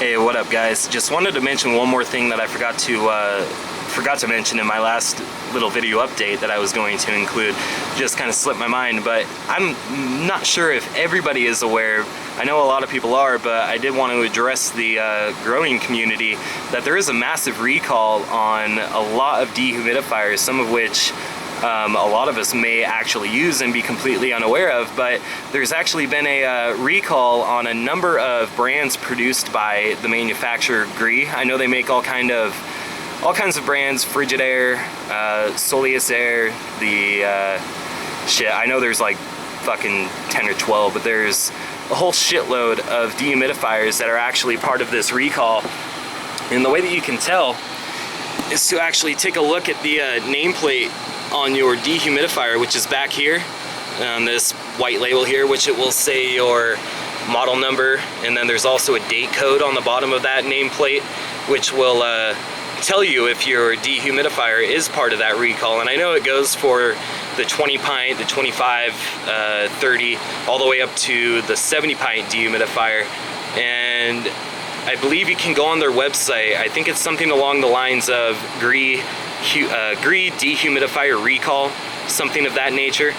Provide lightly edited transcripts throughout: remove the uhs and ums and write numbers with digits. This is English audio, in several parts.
Hey, what up guys? Just wanted to mention one more thing that I forgot to mention in my last little video update that I was going to include. Just kind of slipped my mind, but I'm not sure if everybody is aware. I know a lot of people are, but I did want to address the growing community that there is a massive recall on a lot of dehumidifiers, some of which a lot of us may actually use and be completely unaware of, but there's actually been a recall on a number of brands produced by the manufacturer Gris. I know they make all kinds of brands, Frigidaire, Soleus Air, shit, I know there's like fucking 10 or 12, but there's a whole shitload of dehumidifiers that are actually part of this recall. And the way that you can tell is to actually take a look at the nameplate on your dehumidifier, which is back here on this white label here, which it will say your model number, and then there's also a date code on the bottom of that nameplate, which will tell you if your dehumidifier is part of that recall. And I know it goes for the 20 pint, the 25, 30, all the way up to the 70 pint dehumidifier. And I believe you can go on their website. I think it's something along the lines of Gris dehumidifier recall, something of that nature.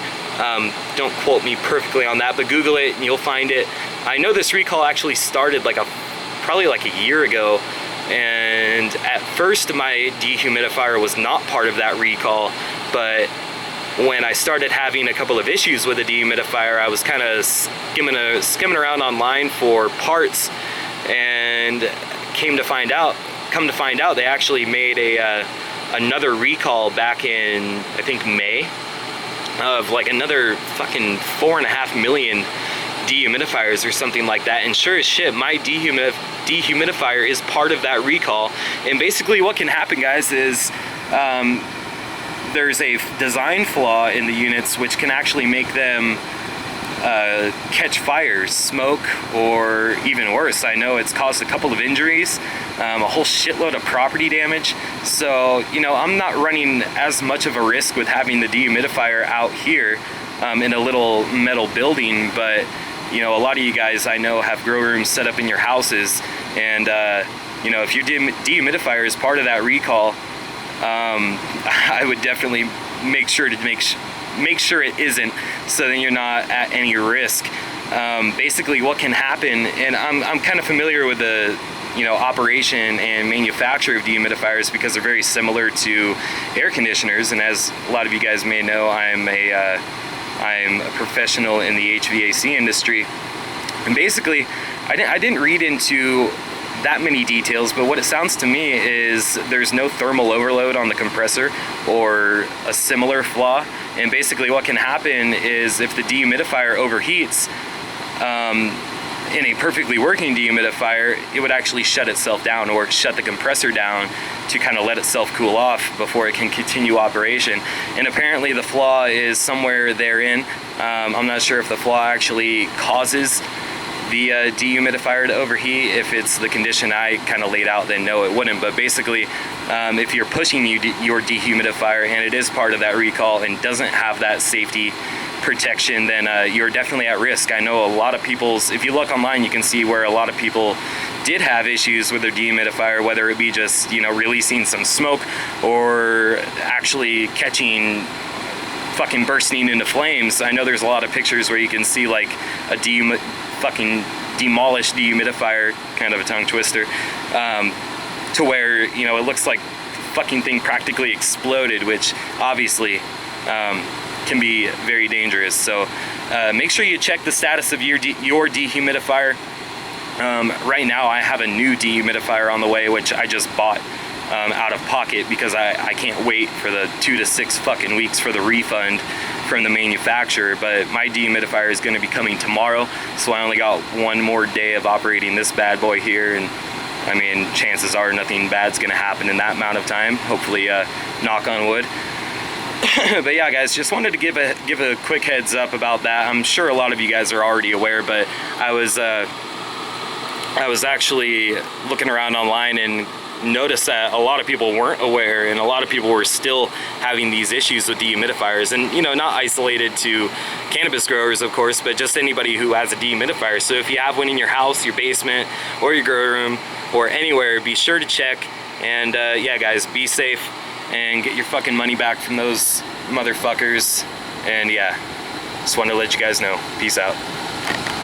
Don't quote me perfectly on that, but Google it and you'll find it. I know this recall actually started probably like a year ago, and at first my dehumidifier was not part of that recall, but when I started having a couple of issues with the dehumidifier, I was kind of skimming around online for parts, and come to find out they actually made another recall back in, I think, May, of like another fucking 4.5 million dehumidifiers or something like that. And sure as shit, my dehumidifier is part of that recall. And basically what can happen, guys, is there's a design flaw in the units which can actually make them catch fire, smoke, or even worse. I know it's caused a couple of injuries, a whole shitload of property damage. So, you know, I'm not running as much of a risk with having the dehumidifier out here in a little metal building, but you know, a lot of you guys I know have grow rooms set up in your houses, and you know, if your dehumidifier is part of that recall, I would definitely make sure it isn't, so then you're not at any risk. Basically what can happen, and I'm kind of familiar with the, you know, operation and manufacture of dehumidifiers because they're very similar to air conditioners, and as a lot of you guys may know, I'm a professional in the HVAC industry. And basically I didn't read into that many details, but what it sounds to me is there's no thermal overload on the compressor or a similar flaw. And basically what can happen is if the dehumidifier overheats, in a perfectly working dehumidifier, it would actually shut itself down or shut the compressor down to kind of let itself cool off before it can continue operation. And apparently the flaw is somewhere therein. I'm not sure if the flaw actually causes the dehumidifier to overheat. If it's the condition I kind of laid out, then no, it wouldn't. But basically, if you're pushing your dehumidifier and it is part of that recall and doesn't have that safety protection, then you're definitely at risk. I know a lot of people's, if you look online, you can see where a lot of people did have issues with their dehumidifier, whether it be just, you know, releasing some smoke or actually catching, fucking bursting into flames. I know there's a lot of pictures where you can see like a fucking demolished dehumidifier, kind of a tongue twister, to where, you know, it looks like the fucking thing practically exploded, which obviously can be very dangerous. So make sure you check the status of your dehumidifier. Right now I have a new dehumidifier on the way, which I just bought out of pocket because I can't wait for the 2 to 6 fucking weeks for the refund from the manufacturer. But my dehumidifier is going to be coming tomorrow, so I only got one more day of operating this bad boy here, and I mean, chances are nothing bad's going to happen in that amount of time, hopefully, knock on wood. But yeah, guys, just wanted to give a quick heads up about that. I'm sure a lot of you guys are already aware, but I was actually looking around online and noticed that a lot of people weren't aware, and a lot of people were still having these issues with dehumidifiers. And you know, not isolated to cannabis growers, of course, but just anybody who has a dehumidifier. So if you have one in your house, your basement, or your grow room, or anywhere, be sure to check. And yeah, guys, be safe and get your fucking money back from those motherfuckers. And yeah, just wanted to let you guys know. Peace out.